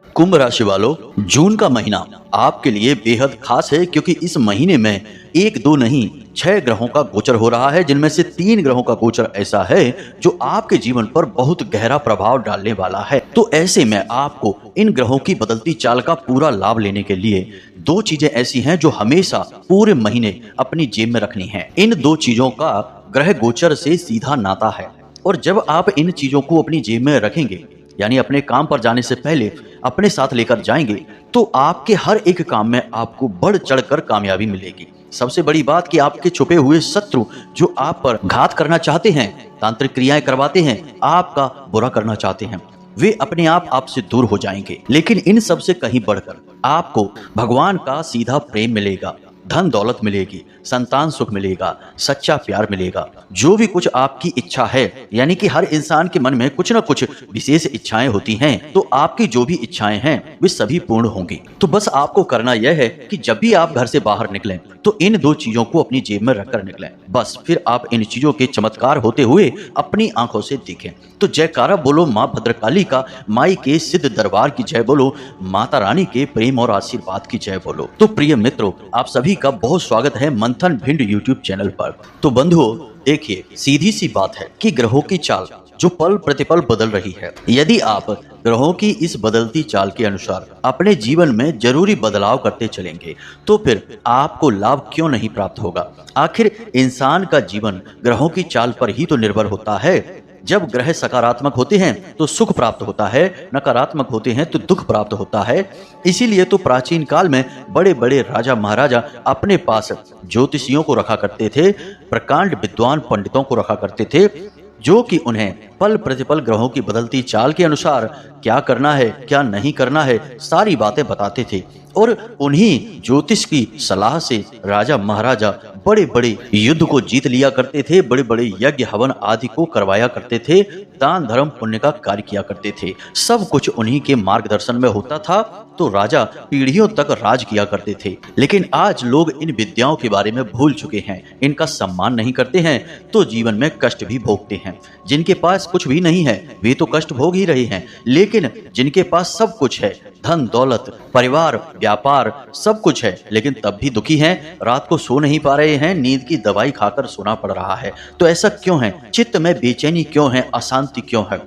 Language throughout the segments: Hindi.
कुंभ राशि वालों, जून का महीना आपके लिए बेहद खास है क्योंकि इस महीने में एक दो नहीं 6 ग्रहों का गोचर हो रहा है, जिनमें से 3 ग्रहों का गोचर ऐसा है जो आपके जीवन पर बहुत गहरा प्रभाव डालने वाला है। तो ऐसे में आपको इन ग्रहों की बदलती चाल का पूरा लाभ लेने के लिए 2 चीजें ऐसी हैं जो हमेशा पूरे महीने अपनी जेब में रखनी है। इन 2 चीजों का ग्रह गोचर से सीधा नाता है और जब आप इन चीजों को अपनी जेब में रखेंगे, यानी अपने काम पर जाने से पहले अपने साथ लेकर जाएंगे, तो आपके हर एक काम में आपको बढ़ चढ़कर कामयाबी मिलेगी। सबसे बड़ी बात कि आपके छुपे हुए शत्रु जो आप पर घात करना चाहते हैं, तांत्रिक क्रियाएं करवाते हैं, आपका बुरा करना चाहते हैं, वे अपने आप आपसे दूर हो जाएंगे। लेकिन इन सब से कहीं बढ़कर आपको भगवान का सीधा प्रेम मिलेगा, धन दौलत मिलेगी, संतान सुख मिलेगा, सच्चा प्यार मिलेगा। जो भी कुछ आपकी इच्छा है, यानी कि हर इंसान के मन में कुछ न कुछ विशेष इच्छाएं होती हैं, तो आपकी जो भी इच्छाएं हैं वे सभी पूर्ण होंगी। तो बस आपको करना यह है कि जब भी आप घर से बाहर निकलें तो इन 2 चीजों को अपनी जेब में रखकर निकलें। बस फिर आप इन चीजों के चमत्कार होते हुए अपनी आंखों से देखें। तो जयकारा बोलो माँ भद्रकाली का, माई के सिद्ध दरबार की जय बोलो, माता रानी के प्रेम और आशीर्वाद की जय बोलो। तो प्रिय मित्रों, आप सभी का बहुत स्वागत है मंथन भिंड यूट्यूब चैनल पर। तो बंधुओं, देखिए, सीधी सी बात है कि ग्रहों की चाल जो पल प्रतिपल बदल रही है, यदि आप ग्रहों की इस बदलती चाल के अनुसार अपने जीवन में जरूरी बदलाव करते चलेंगे तो फिर आपको लाभ क्यों नहीं प्राप्त होगा। आखिर इंसान का जीवन ग्रहों की चाल पर ही तो निर्भर होता है। जब ग्रह सकारात्मक होते हैं तो सुख प्राप्त होता है, नकारात्मक होते हैं तो दुख प्राप्त होता है। इसीलिए तो प्राचीन काल में बड़े बड़े राजा महाराजा अपने पास ज्योतिषियों को रखा करते थे, प्रकांड विद्वान पंडितों को रखा करते थे, जो कि उन्हें पल प्रतिपल ग्रहों की बदलती चाल के अनुसार क्या करना है, क्या नहीं करना है, सारी बातें बताते थे। और उन्हीं ज्योतिष की सलाह से राजा महाराजा बड़े बड़े युद्ध को जीत लिया करते थे, बड़े बड़े यज्ञ हवन आदि को करवाया करते थे, दान धर्म पुण्य का कार्य किया करते थे। सब कुछ उन्हीं के मार्गदर्शन में होता था, तो राजा पीढ़ियों तक राज किया करते थे। लेकिन आज लोग इन विद्याओं के बारे में भूल चुके हैं, इनका सम्मान नहीं करते हैं, तो जीवन में कष्ट भी भोगते हैं। जिनके पास कुछ भी नहीं है वे तो कष्ट भोग ही रहे हैं, लेकिन जिनके पास सब कुछ है, धन दौलत परिवार व्यापार सब कुछ है, लेकिन तब भी दुखी हैं, रात को सो नहीं पा रहे हैं, नींद की दवाई खाकर सोना पड़ रहा है। तो ऐसा क्यों है? चित्त में बेचैनी क्यों है, अशांति क्यों है?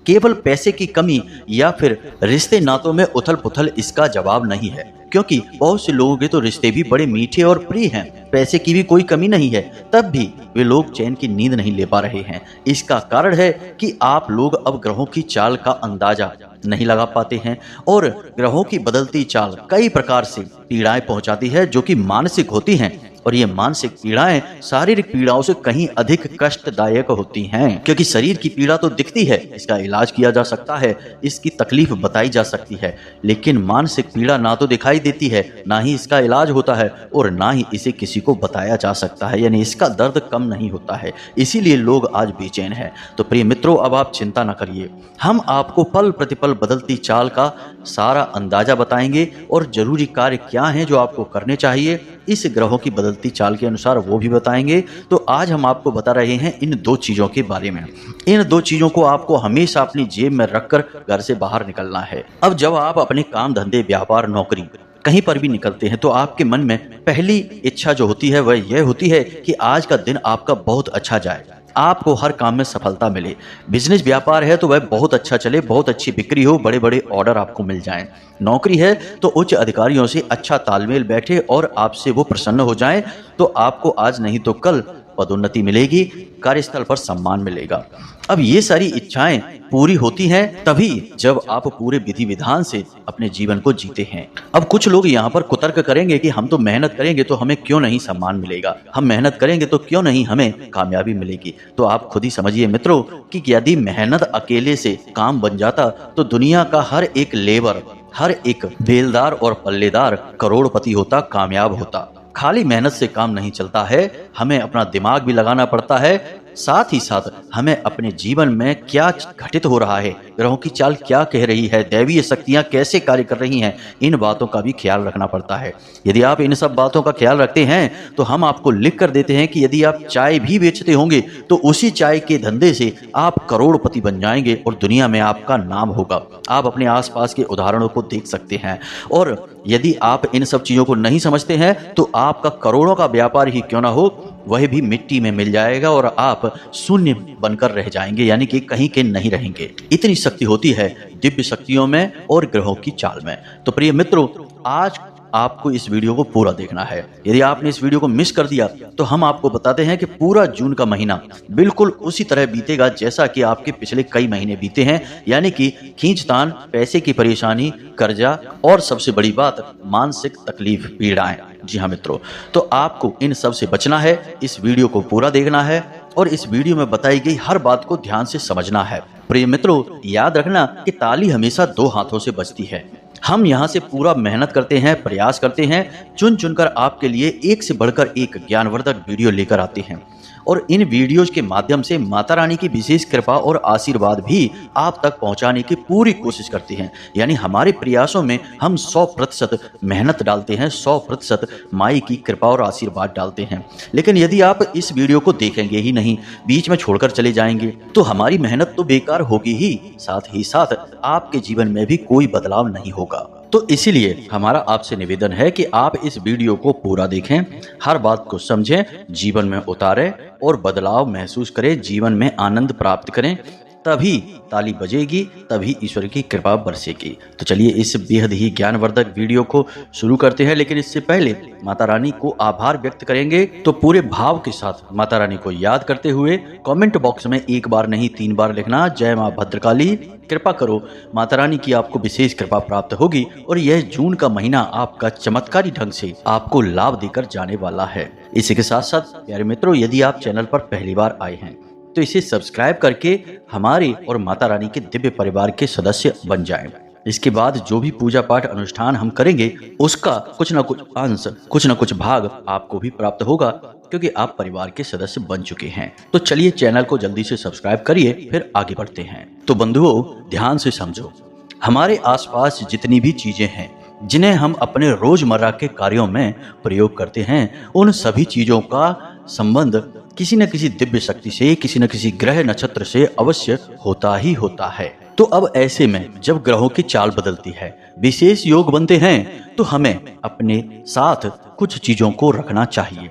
केवल पैसे की कमी या फिर रिश्ते नातों में उथल पुथल? इसका जवाब नहीं है, क्योंकि बहुत से लोगों के तो रिश्ते भी बड़े मीठे और प्रिय हैं, पैसे की भी कोई कमी नहीं है, तब भी वे लोग चैन की नींद नहीं ले पा रहे हैं। इसका कारण है कि आप लोग अब ग्रहों की चाल का अंदाजा नहीं लगा पाते हैं और ग्रहों की बदलती चाल कई प्रकार से पीड़ाएं पहुंचाती है, जो कि मानसिक होती हैं। और ये मानसिक पीड़ाएं शारीरिक पीड़ाओं से कहीं अधिक कष्टदायक होती हैं, क्योंकि शरीर की पीड़ा तो दिखती है, इसका इलाज किया जा सकता है, इसकी तकलीफ बताई जा सकती है, लेकिन मानसिक पीड़ा ना तो दिखाई देती है, ना ही इसका इलाज होता है और ना ही इसे किसी को बताया जा सकता है, यानी इसका दर्द कम नहीं होता है। इसीलिए लोग आज बेचैन हैं। तो प्रिय मित्रों, अब आप चिंता न करिए, हम आपको पल प्रतिपल बदलती चाल का सारा अंदाजा बताएंगे और जरूरी कार्य क्या हैं जो आपको करने चाहिए इस ग्रहों की बदलती चाल के अनुसार, वो भी बताएंगे। तो आज हम आपको बता रहे हैं इन 2 चीजों के बारे में। इन 2 चीजों को आपको हमेशा अपनी जेब में रखकर घर से बाहर निकलना है। अब जब आप अपने काम धंधे व्यापार नौकरी कहीं पर भी निकलते हैं तो आपके मन में पहली इच्छा जो होती है वह यह होती है कि आज का दिन आपका बहुत अच्छा जाए, आपको हर काम में सफलता मिले। बिजनेस व्यापार है तो वह बहुत अच्छा चले, बहुत अच्छी बिक्री हो, बड़े बड़े ऑर्डर आपको मिल जाएं। नौकरी है तो उच्च अधिकारियों से अच्छा तालमेल बैठे और आपसे वो प्रसन्न हो जाएं, तो आपको आज नहीं तो कल पदोन्नति मिलेगी, कार्यस्थल पर सम्मान मिलेगा। अब ये सारी इच्छाएं पूरी होती हैं तभी जब आप पूरे विधि विधान से अपने जीवन को जीते हैं। अब कुछ लोग यहाँ पर कुतर्क करेंगे कि हम तो मेहनत करेंगे तो हमें क्यों नहीं सम्मान मिलेगा, हम मेहनत करेंगे तो क्यों नहीं हमें कामयाबी मिलेगी। तो आप खुद ही समझिए मित्रों कि यदि मेहनत अकेले से काम बन जाता तो दुनिया का हर एक लेबर, हर एक बेलदार और पल्लेदार करोड़पति होता, कामयाब होता। खाली मेहनत से काम नहीं चलता है, हमें अपना दिमाग भी लगाना पड़ता है, साथ ही साथ हमें अपने जीवन में क्या घटित हो रहा है, ग्रहों की चाल क्या कह रही है, दैवीय शक्तियां कैसे कार्य कर रही हैं, इन बातों का भी ख्याल रखना पड़ता है। यदि आप इन सब बातों का ख्याल रखते हैं तो हम आपको लिख कर देते हैं कि यदि आप चाय भी बेचते होंगे तो उसी चाय के धंधे से आप करोड़पति बन जाएंगे और दुनिया में आपका नाम होगा। आप अपने आसपास के उदाहरणों को देख सकते हैं। और यदि आप इन सब चीजों को नहीं समझते हैं तो आपका करोड़ों का व्यापार ही क्यों ना हो, वह भी मिट्टी में मिल जाएगा और आप शून्य बनकर रह जाएंगे, यानी कि कहीं के नहीं रहेंगे। इतनी शक्ति होती है दिव्य शक्तियों में और ग्रहों की चाल में। तो प्रिय मित्रों, आज आपको इस वीडियो को पूरा देखना है। यदि आपने इस वीडियो को मिस कर दिया तो हम आपको बताते हैं कि पूरा जून का महीना बिल्कुल उसी तरह बीतेगा जैसा कि आपके पिछले कई महीने बीते हैं, यानी कि खींचतान, पैसे की परेशानी, कर्जा और सबसे बड़ी बात मानसिक तकलीफ, पीड़ाएं। जी हाँ मित्रों, तो आपको इन सब से बचना है, इस वीडियो को पूरा देखना है और इस वीडियो में बताई गई हर बात को ध्यान से समझना है। प्रिय मित्रों, याद रखना कि ताली हमेशा दो हाथों से बजती है। हम यहाँ से पूरा मेहनत करते हैं, प्रयास करते हैं, चुन चुनकर आपके लिए एक से बढ़कर एक ज्ञानवर्धक वीडियो लेकर आते हैं और इन वीडियोज के माध्यम से माता रानी की विशेष कृपा और आशीर्वाद भी आप तक पहुंचाने की पूरी कोशिश करते हैं। यानी हमारे प्रयासों में हम 100% मेहनत डालते हैं, 100% माई की कृपा और आशीर्वाद डालते हैं। लेकिन यदि आप इस वीडियो को देखेंगे ही नहीं, बीच में छोड़कर चले जाएंगे, तो हमारी मेहनत तो बेकार होगी ही साथ आपके जीवन में भी कोई बदलाव नहीं होगा। तो इसीलिए हमारा आपसे निवेदन है कि आप इस वीडियो को पूरा देखें, हर बात को समझें, जीवन में उतारें और बदलाव महसूस करें, जीवन में आनंद प्राप्त करें। तभी ताली बजेगी, तभी ईश्वर की कृपा बरसेगी। तो चलिए इस बेहद ही ज्ञानवर्धक वीडियो को शुरू करते हैं। लेकिन इससे पहले माता रानी को आभार व्यक्त करेंगे, तो पूरे भाव के साथ माता रानी को याद करते हुए कमेंट बॉक्स में एक बार नहीं 3 बार लिखना, जय मां भद्रकाली, कृपा करो। माता रानी की आपको विशेष कृपा प्राप्त होगी और यह जून का महीना आपका चमत्कारी ढंग से आपको लाभ देकर जाने वाला है। इसी के साथ साथ प्यारे मित्रों, यदि आप चैनल पर पहली बार आए हैं तो इसे सब्सक्राइब करके हमारे और माता रानी के दिव्य परिवार के सदस्य बन जाएं। इसके बाद जो भी पूजा पाठ अनुष्ठान हम करेंगे उसका कुछ न कुछ अंश, कुछ न कुछ भाग आपको भी प्राप्त होगा, क्योंकि आप परिवार के सदस्य बन चुके हैं। तो चलिए चैनल को जल्दी से सब्सक्राइब करिए, फिर आगे बढ़ते हैं। तो बंधुओं, ध्यान से समझो, हमारे आसपास जितनी भी चीजें हैं जिन्हें हम अपने रोजमर्रा के कार्यों में प्रयोग करते हैं, उन सभी चीजों का संबंध किसी न किसी दिव्य शक्ति से, किसी न किसी ग्रह नक्षत्र से अवश्य होता ही होता है। तो अब ऐसे में जब ग्रहों की चाल बदलती है, विशेष योग बनते हैं, तो हमें अपने साथ कुछ चीजों को रखना चाहिए।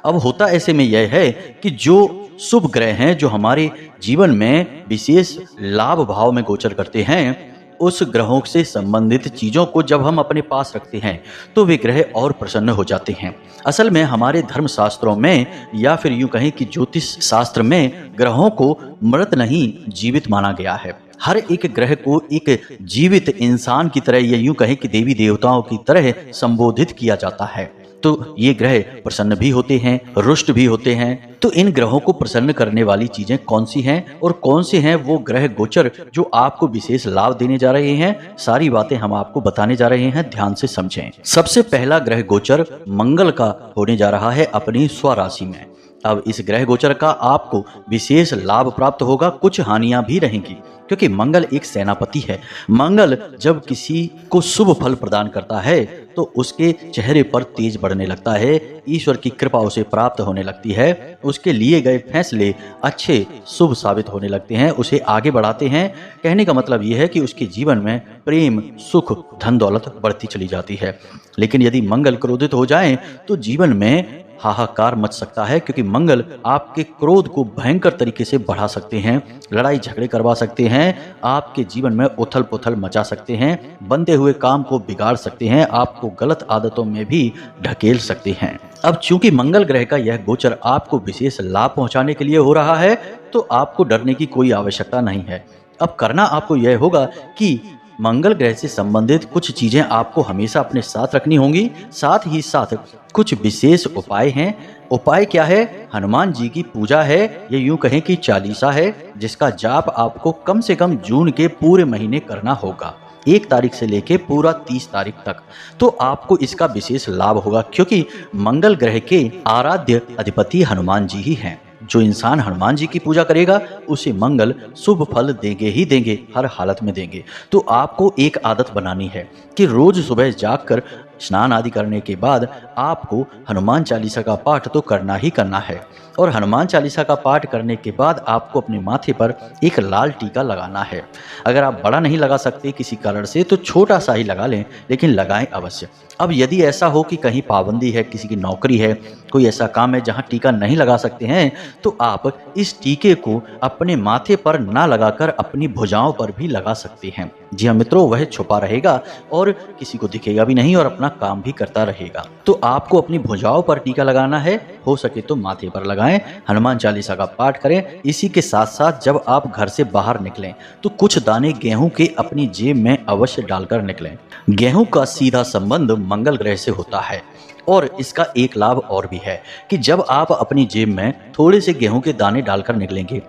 अब होता ऐसे में यह है कि जो शुभ ग्रह हैं, जो हमारे जीवन में विशेष लाभ भाव में गोचर करते हैं, उस ग्रहों से संबंधित चीजों को जब हम अपने पास रखते हैं तो वे ग्रह और प्रसन्न हो जाते हैं। असल में हमारे धर्म शास्त्रों में, या फिर यूं कहें कि ज्योतिष शास्त्र में, ग्रहों को मृत नहीं जीवित माना गया है। हर एक ग्रह को एक जीवित इंसान की तरह, या यूं कहें कि देवी देवताओं की तरह संबोधित किया जाता है। तो ये ग्रह प्रसन्न भी होते हैं, रुष्ट भी होते हैं। तो इन ग्रहों को प्रसन्न करने वाली चीजें कौन सी हैं और कौन से हैं वो ग्रह गोचर जो आपको विशेष लाभ देने जा रहे हैं, सारी बातें हम आपको बताने जा रहे हैं, ध्यान से समझें। सबसे पहला ग्रह गोचर मंगल का होने जा रहा है अपनी स्वराशि में। अब इस ग्रह गोचर का आपको विशेष लाभ प्राप्त होगा, कुछ हानियां भी रहेंगी, क्योंकि मंगल एक सेनापति है। मंगल जब किसी को शुभ फल प्रदान करता है तो उसके चेहरे पर तेज बढ़ने लगता है, ईश्वर की कृपा उसे प्राप्त होने लगती है, उसके लिए गए फैसले अच्छे शुभ साबित होने लगते हैं, उसे आगे बढ़ाते हैं। कहने का मतलब यह है कि उसके जीवन में प्रेम, सुख, धन दौलत बढ़ती चली जाती है। लेकिन यदि मंगल क्रोधित हो जाए तो जीवन में हाहाकार मच सकता है, क्योंकि मंगल आपके क्रोध को भयंकर तरीके से बढ़ा सकते हैं, लड़ाई झगड़े करवा सकते हैं, आपके जीवन में उथल पुथल मचा सकते हैं, बनते हुए काम को बिगाड़ सकते हैं, आपको गलत आदतों में भी ढकेल सकते हैं। अब चूंकि मंगल ग्रह का यह गोचर आपको विशेष लाभ पहुंचाने के लिए हो रहा है, तो आपको डरने की कोई आवश्यकता नहीं है। अब करना आपको यह होगा कि मंगल ग्रह से संबंधित कुछ चीजें आपको हमेशा अपने साथ रखनी होंगी। साथ ही साथ कुछ विशेष उपाय हैं। उपाय क्या है? हनुमान जी की पूजा है, ये यूं कहें कि चालीसा है, जिसका जाप आपको कम से कम जून के पूरे महीने करना होगा, 1 तारीख से लेके पूरा 30 तारीख तक। तो आपको इसका विशेष लाभ होगा, क्योंकि मंगल ग्रह के आराध्य अधिपति हनुमान जी ही हैं। जो इंसान हनुमान जी की पूजा करेगा उसे मंगल शुभ फल देंगे ही देंगे, हर हालत में देंगे। तो आपको एक आदत बनानी है कि रोज सुबह जागकर स्नान आदि करने के बाद आपको हनुमान चालीसा का पाठ तो करना ही करना है। और हनुमान चालीसा का पाठ करने के बाद आपको अपने माथे पर एक लाल टीका लगाना है। अगर आप बड़ा नहीं लगा सकते किसी कारण से तो छोटा सा ही लगा लें, लेकिन लगाएं अवश्य। अब यदि ऐसा हो कि कहीं पाबंदी है, किसी की नौकरी है, कोई ऐसा काम है जहां टीका नहीं लगा सकते हैं, तो आप इस टीके को अपने माथे पर ना लगाकर अपनी भुजाओं पर भी लगा सकते हैं। जी हाँ मित्रों, वह छुपा रहेगा और किसी को दिखेगा भी नहीं और अपना काम भी करता रहेगा। तो आपको अपनी भुजाओं पर टीका लगाना है, हो सके तो माथे पर लगाएं, हनुमान चालीसा का पाठ करें। इसी के साथ साथ जब आप घर से बाहर निकलें तो कुछ दाने गेहूं के अपनी जेब में अवश्य डालकर निकलें। गेहूं का सीधा संबंध मंगल ग्रह से होता है। और इसका एक लाभ और भी है कि जब आप अपनी जेब में थोड़े से गेहूं के दाने डालकर निकलेंगे,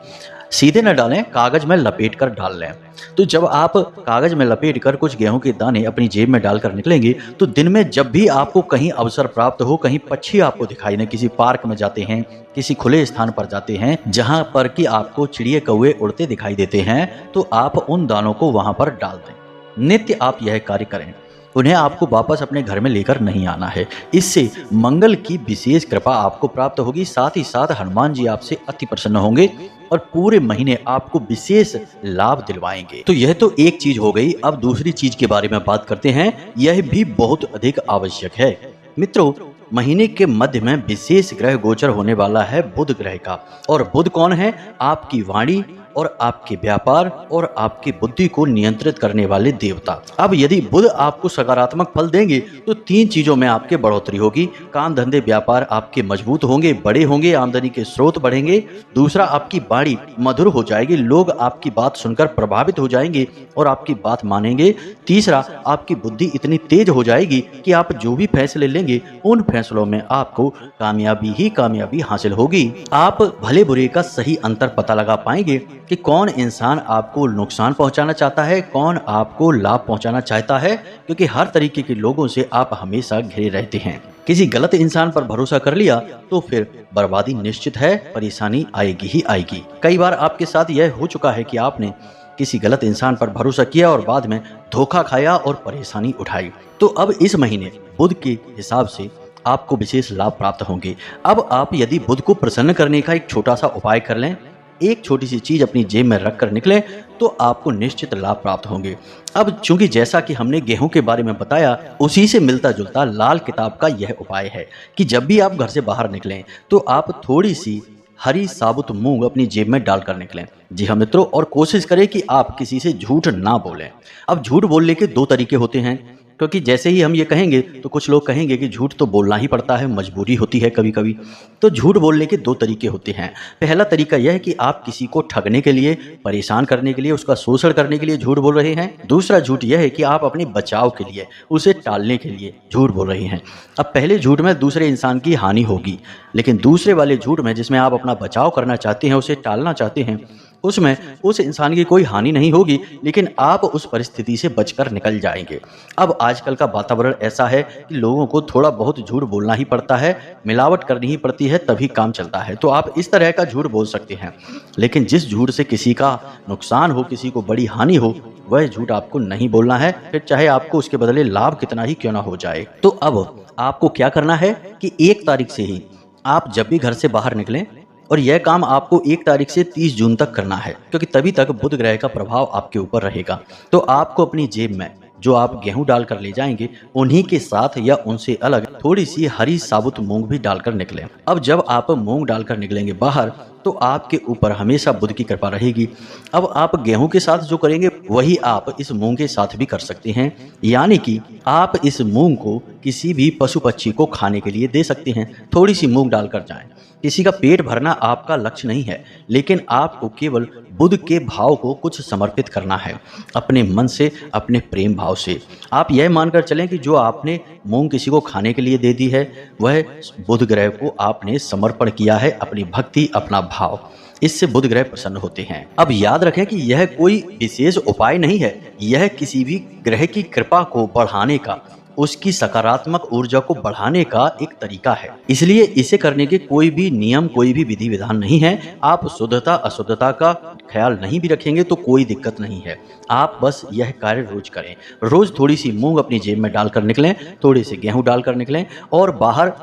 सीधे न डालें, कागज में लपेट कर डाल लें। तो जब आप कागज में लपेट कर कुछ गेहूं के दाने अपनी जेब में डालकर निकलेंगे तो दिन में जब भी आपको कहीं अवसर प्राप्त हो, कहीं पक्षी आपको दिखाई दे, किसी पार्क में जाते हैं, किसी खुले स्थान पर जाते हैं जहां पर कि आपको चिड़िए कौवे उड़ते दिखाई देते हैं, तो आप उन दानों को वहां पर डाल दें। नित्य आप यह कार्य करें, उन्हें आपको वापस अपने घर में लेकर नहीं आना है। इससे मंगल की विशेष कृपा आपको प्राप्त होगी। साथ ही साथ हनुमान जी आपसे अति प्रसन्न होंगे और पूरे महीने आपको विशेष लाभ दिलवाएंगे। तो यह तो एक चीज हो गई। अब दूसरी चीज के बारे में बात करते हैं, यह भी बहुत अधिक आवश्यक है। मित्रों, महीने के मध्य में विशेष ग्रह गोचर होने वाला है बुध ग्रह का। और बुध कौन है? आपकी वाणी और आपके व्यापार और आपकी बुद्धि को नियंत्रित करने वाले देवता। अब यदि बुध आपको सकारात्मक फल देंगे तो तीन चीजों में आपके बढ़ोतरी होगी। काम धंधे व्यापार आपके मजबूत होंगे, बड़े होंगे, आमदनी के स्रोत बढ़ेंगे। दूसरा, आपकी वाणी मधुर हो जाएगी, लोग आपकी बात सुनकर प्रभावित हो जाएंगे और आपकी बात मानेंगे। तीसरा, आपकी बुद्धि इतनी तेज हो जाएगी कि आप जो भी फैसले लेंगे उन फैसलों में आपको कामयाबी ही कामयाबी हासिल होगी। आप भले बुरे का सही अंतर पता लगा पाएंगे कि कौन इंसान आपको नुकसान पहुंचाना चाहता है, कौन आपको लाभ पहुंचाना चाहता है, क्योंकि हर तरीके के लोगों से आप हमेशा घिरे रहते हैं। किसी गलत इंसान पर भरोसा कर लिया तो फिर बर्बादी निश्चित है, परेशानी आएगी ही आएगी। कई बार आपके साथ यह हो चुका है कि आपने किसी गलत इंसान पर भरोसा किया और बाद में धोखा खाया और परेशानी उठाई। तो अब इस महीने बुध के हिसाब से आपको विशेष लाभ प्राप्त होंगे। अब आप यदि बुध को प्रसन्न करने का एक छोटा सा उपाय कर लें, एक छोटी सी चीज अपनी जेब में रखकर निकलें, तो आपको निश्चित लाभ प्राप्त होंगे। अब चूंकि जैसा कि हमने गेहूं के बारे में बताया, उसी से मिलता जुलता लाल किताब का यह उपाय है कि जब भी आप घर से बाहर निकलें तो आप थोड़ी सी हरी साबुत मूंग अपनी जेब में डालकर निकलें। जी हाँ मित्रों, और कोशिश करें कि आप किसी से झूठ ना बोलें। अब झूठ बोलने के दो तरीके होते हैं, क्योंकि जैसे ही हम ये कहेंगे तो कुछ लोग कहेंगे कि झूठ तो बोलना ही पड़ता है, मजबूरी होती है कभी कभी। तो झूठ बोलने के दो तरीके होते हैं। पहला तरीका यह है कि आप किसी को ठगने के लिए, परेशान करने के लिए, उसका शोषण करने के लिए झूठ बोल रहे हैं। दूसरा झूठ यह है कि आप अपने बचाव के लिए, उसे टालने के लिए झूठ बोल रहे हैं। अब पहले झूठ में दूसरे इंसान की हानि होगी, लेकिन दूसरे वाले झूठ में जिसमें आप अपना बचाव करना चाहते हैं, उसे टालना चाहते हैं, उसमें उस इंसान की कोई हानि नहीं होगी, लेकिन आप उस परिस्थिति से बचकर निकल जाएंगे। अब आजकल का वातावरण ऐसा है कि लोगों को थोड़ा बहुत झूठ बोलना ही पड़ता है, मिलावट करनी ही पड़ती है, तभी काम चलता है। तो आप इस तरह का झूठ बोल सकते हैं, लेकिन जिस झूठ से किसी का नुकसान हो, किसी को बड़ी हानि हो, वह झूठ आपको नहीं बोलना है, फिर चाहे आपको उसके बदले लाभ कितना ही क्यों ना हो जाए। तो अब आपको क्या करना है कि 1 तारीख से ही आप जब भी घर से बाहर निकलें, और यह काम आपको 1 तारीख से 30 जून तक करना है, क्योंकि तभी तक बुध ग्रह का प्रभाव आपके ऊपर रहेगा। तो आपको अपनी जेब में जो आप गेहूं डालकर ले जाएंगे, उन्हीं के साथ या उनसे अलग थोड़ी सी हरी साबुत मूंग भी डालकर निकलें। अब जब आप मूंग डालकर निकलेंगे बाहर, तो आपके ऊपर हमेशा बुध की कृपा रहेगी। अब आप गेहूं के साथ जो करेंगे वही आप इस मूंग के साथ भी कर सकते हैं, यानी कि आप इस मूंग को किसी भी पशु पक्षी को खाने के लिए दे सकते हैं। थोड़ी सी मूंग डालकर जाएं। किसी का पेट भरना आपका लक्ष्य नहीं है, लेकिन आपको केवल बुध के भाव को कुछ समर्पित करना है, अपने मन से, अपने प्रेम भाव से। आप यह मानकर चलें कि जो आपने मूंग किसी को खाने के लिए दे दी है, वह बुध ग्रह को आपने समर्पण किया है, अपनी भक्ति, अपना भाव। इससे बुध ग्रह प्रसन्न होते हैं। अब याद रखें कि यह कोई विशेष उपाय नहीं है, यह किसी भी ग्रह की कृपा को बढ़ाने का उसकी सकारात्मक ऊर्जा को बढ़ाने का एक तरीका है। इसलिए इसे करने के कोई भी नियम, कोई भी विधि विधान नहीं है। आप शुद्धता अशुद्धता का ख्याल नहीं भी रखेंगे तो कोई दिक्कत नहीं है। आप बस यह कार्य रोज करें। रोज थोड़ी सी मूंग अपनी जेब में डालकर निकलें, थोड़े से गेहूं डालकर निकलें, और बाहर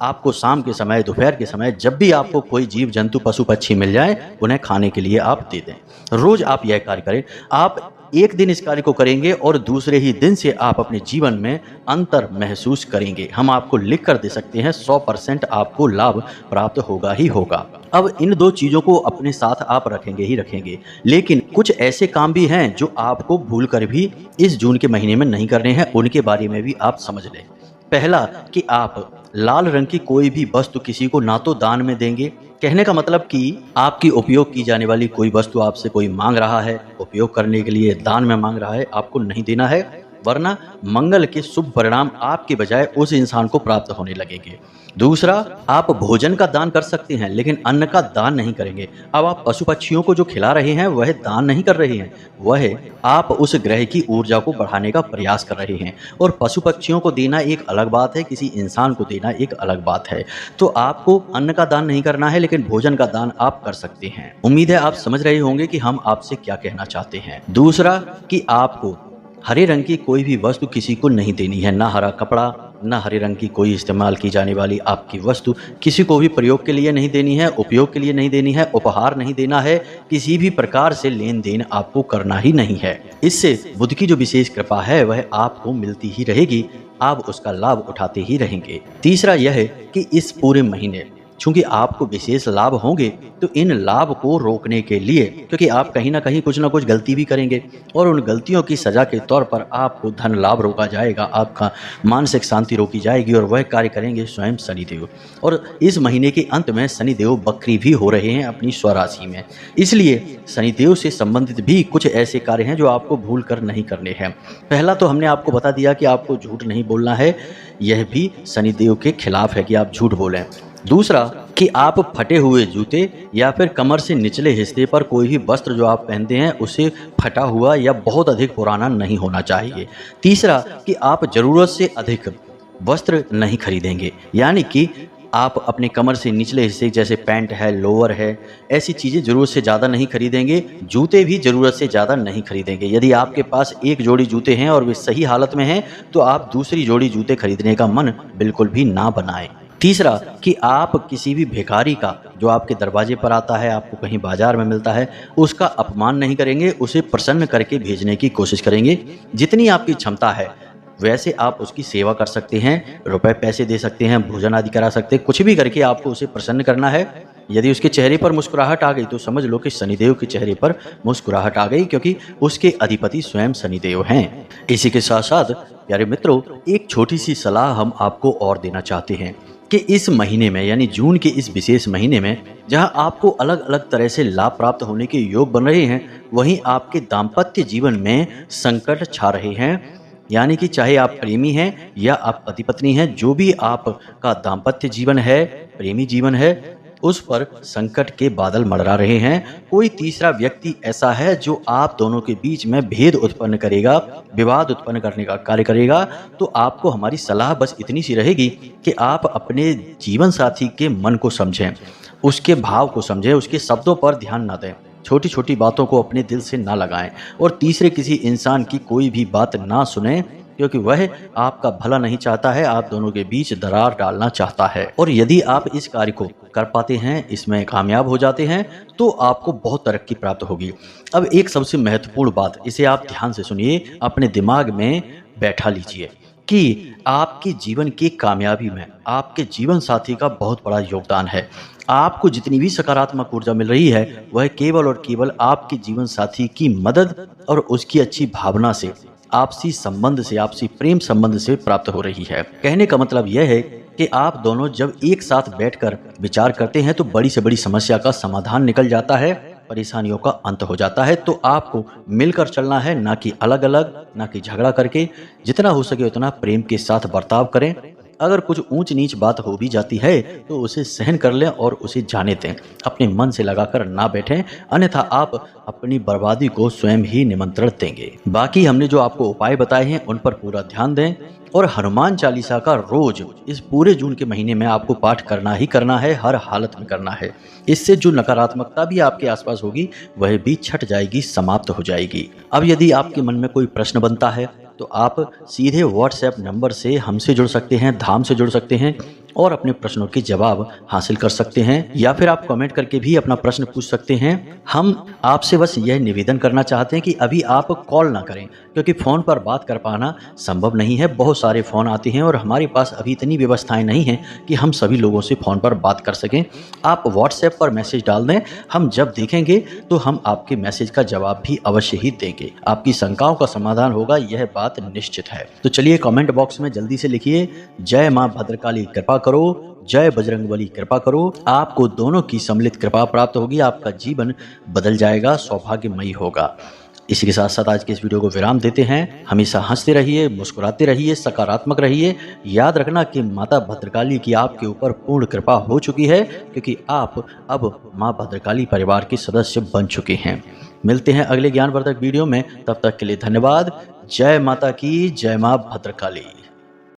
आपको शाम के समय, दोपहर के समय, जब भी आपको कोई जीव जंतु पशु पक्षी मिल जाए, उन्हें खाने के लिए आप दे दें। रोज आप यह कार्य करें। आप एक दिन इस कार्य को करेंगे और दूसरे ही दिन से आप अपने जीवन में अंतर महसूस करेंगे। हम आपको लिख कर दे सकते हैं 100% आपको लाभ प्राप्त होगा ही होगा। अब इन दो चीज़ों को अपने साथ आप रखेंगे ही रखेंगे, लेकिन कुछ ऐसे काम भी हैं जो आपको भूल कर भी इस जून के महीने में नहीं करने हैं। उनके बारे में भी आप समझ लें। पहला कि आप लाल रंग की कोई भी वस्तु किसी को ना तो दान में देंगे। कहने का मतलब कि आपकी उपयोग की जाने वाली कोई वस्तु आपसे कोई मांग रहा है, उपयोग करने के लिए दान में मांग रहा है, आपको नहीं देना है, वरना मंगल के शुभ परिणाम आपके बजाय उस इंसान को प्राप्त होने लगेंगे। दूसरा, आप भोजन का दान कर सकते हैं लेकिन अन्न का दान नहीं करेंगे। अब आप पशु पक्षियों को जो खिला रहे हैं वह दान नहीं कर रहे हैं, वह आप उस ग्रह की ऊर्जा को बढ़ाने का प्रयास कर रहे हैं। और पशु पक्षियों को देना एक अलग बात है, किसी इंसान को देना एक अलग बात है। तो आपको अन्न का दान नहीं करना है, लेकिन भोजन का दान आप कर सकते हैं। उम्मीद है आप समझ रहे होंगे कि हम आपसे क्या कहना चाहते हैं। दूसरा कि आपको हरे रंग की कोई भी वस्तु किसी को नहीं देनी है। ना हरा कपड़ा, ना हरे रंग की कोई इस्तेमाल की जाने वाली आपकी वस्तु किसी को भी प्रयोग के लिए नहीं देनी है, उपयोग के लिए नहीं देनी है, उपहार नहीं देना है। किसी भी प्रकार से लेन देन आपको करना ही नहीं है। इससे बुध की जो विशेष कृपा है वह आपको मिलती ही रहेगी, आप उसका लाभ उठाते ही रहेंगे। तीसरा यह है कि इस पूरे महीने चूंकि आपको विशेष लाभ होंगे, तो इन लाभ को रोकने के लिए, क्योंकि आप कहीं ना कहीं कुछ ना कुछ गलती भी करेंगे और उन गलतियों की सजा के तौर पर आपको धन लाभ रोका जाएगा, आपका मानसिक शांति रोकी जाएगी, और वह कार्य करेंगे स्वयं शनिदेव। और इस महीने के अंत में शनिदेव बकरी भी हो रहे हैं अपनी स्वराशि में। इसलिए शनिदेव से संबंधित भी कुछ ऐसे कार्य हैं जो आपको भूल कर नहीं करने हैं। पहला तो हमने आपको बता दिया कि आपको झूठ नहीं बोलना है, यह भी शनिदेव के खिलाफ है कि आप झूठ बोलें। दूसरा कि आप फटे हुए जूते या फिर कमर से निचले हिस्से पर कोई भी वस्त्र जो आप पहनते हैं उसे फटा हुआ या बहुत अधिक पुराना नहीं होना चाहिए। तीसरा कि आप ज़रूरत से अधिक वस्त्र नहीं खरीदेंगे, यानी कि आप अपने कमर से निचले हिस्से जैसे पैंट है, लोअर है, ऐसी चीज़ें ज़रूरत से ज़्यादा नहीं खरीदेंगे। जूते भी ज़रूरत से ज़्यादा नहीं खरीदेंगे। यदि आपके पास एक जोड़ी जूते हैं और वे सही हालत में हैं, तो आप दूसरी जोड़ी जूते खरीदने का मन बिल्कुल भी ना बनाएं। तीसरा कि आप किसी भी भिखारी का जो आपके दरवाजे पर आता है, आपको कहीं बाजार में मिलता है, उसका अपमान नहीं करेंगे, उसे प्रसन्न करके भेजने की कोशिश करेंगे। जितनी आपकी क्षमता है वैसे आप उसकी सेवा कर सकते हैं, रुपए पैसे दे सकते हैं, भोजन आदि करा सकते हैं, कुछ भी करके आपको उसे प्रसन्न करना है। यदि उसके चेहरे पर मुस्कुराहट आ गई तो समझ लो कि शनिदेव के चेहरे पर मुस्कुराहट आ गई, क्योंकि उसके अधिपति स्वयं शनिदेव हैं। इसी के साथ साथ प्यारे मित्रों, एक छोटी सी सलाह हम आपको और देना चाहते हैं कि इस महीने में, यानी जून के इस विशेष महीने में, जहां आपको अलग अलग तरह से लाभ प्राप्त होने के योग बन रहे हैं, वहीं आपके दाम्पत्य जीवन में संकट छा रहे हैं। यानी कि चाहे आप प्रेमी हैं या आप पति पत्नी हैं, जो भी आपका दाम्पत्य जीवन है, प्रेमी जीवन है, उस पर संकट के बादल मंडरा रहे हैं। कोई तीसरा व्यक्ति ऐसा है जो आप दोनों के बीच में भेद उत्पन्न करेगा, विवाद उत्पन्न करने का कार्य करेगा। तो आपको हमारी सलाह बस इतनी सी रहेगी कि आप अपने जीवन साथी के मन को समझें, उसके भाव को समझें, उसके शब्दों पर ध्यान ना दें, छोटी छोटी बातों को अपने दिल से ना लगाएं, और तीसरे किसी इंसान की कोई भी बात ना सुने, क्योंकि वह आपका भला नहीं चाहता है, आप दोनों के बीच दरार डालना चाहता है। और यदि आप इस कार्य को कर पाते हैं, इसमें कामयाब हो जाते हैं, तो आपको बहुत तरक्की प्राप्त होगी। अब एक सबसे महत्वपूर्ण बात, इसे आप ध्यान से सुनिए, अपने दिमाग में बैठा लीजिए कि आपके जीवन की कामयाबी में आपके जीवन साथी का बहुत बड़ा योगदान है। आपको जितनी भी सकारात्मक ऊर्जा मिल रही है वह केवल और केवल आपके जीवन साथी की मदद और उसकी अच्छी भावना से, आपसी संबंध से, आपसी प्रेम संबंध से प्राप्त हो रही है। कहने का मतलब यह है कि आप दोनों जब एक साथ बैठकर विचार करते हैं तो बड़ी से बड़ी समस्या का समाधान निकल जाता है, परेशानियों का अंत हो जाता है। तो आपको मिलकर चलना है, ना कि अलग अलग, ना कि झगड़ा करके। जितना हो सके उतना प्रेम के साथ बर्ताव करें। अगर कुछ ऊंच नीच बात हो भी जाती है तो उसे सहन कर लें और उसे जाने दें। अपने मन से लगाकर ना बैठें, अन्यथा आप अपनी बर्बादी को स्वयं ही निमंत्रण देंगे। बाकी हमने जो आपको उपाय बताए हैं उन पर पूरा ध्यान दें और हनुमान चालीसा का रोज इस पूरे जून के महीने में आपको पाठ करना ही करना है, हर हालत में करना है। इससे जो नकारात्मकता भी आपके आसपास होगी वह भी छट जाएगी, समाप्त हो जाएगी। अब यदि आपके मन में कोई प्रश्न बनता है तो आप सीधे व्हाट्सएप नंबर से हमसे जुड़ सकते हैं, धाम से जुड़ सकते हैं और अपने प्रश्नों के जवाब हासिल कर सकते हैं, या फिर आप कमेंट करके भी अपना प्रश्न पूछ सकते हैं। हम आपसे बस यह निवेदन करना चाहते हैं कि अभी आप कॉल ना करें, क्योंकि फ़ोन पर बात कर पाना संभव नहीं है। बहुत सारे फ़ोन आते हैं और हमारे पास अभी इतनी व्यवस्थाएं नहीं हैं कि हम सभी लोगों से फ़ोन पर बात कर सकें। आप व्हाट्सएप पर मैसेज डाल दें, हम जब देखेंगे तो हम आपके मैसेज का जवाब भी अवश्य ही देंगे। आपकी शंकाओं का समाधान होगा, यह बात निश्चित है। तो चलिए कमेंट बॉक्स में जल्दी से लिखिए, जय माँ भद्रकाली कृपा करो, जय बजरंगबली कृपा करो। आपको दोनों की सम्मिलित कृपा प्राप्त होगी, आपका जीवन बदल जाएगा, सौभाग्यमयी होगा। इसी के साथ साथ आज के इस वीडियो को विराम देते हैं। हमेशा हंसते रहिए, मुस्कुराते रहिए, सकारात्मक रहिए। याद रखना कि माता भद्रकाली की आपके ऊपर पूर्ण कृपा हो चुकी है, क्योंकि आप अब माँ भद्रकाली परिवार के सदस्य बन चुके हैं। मिलते हैं अगले ज्ञानवर्धक वीडियो में, तब तक के लिए धन्यवाद। जय माता की, जय माँ भद्रकाली।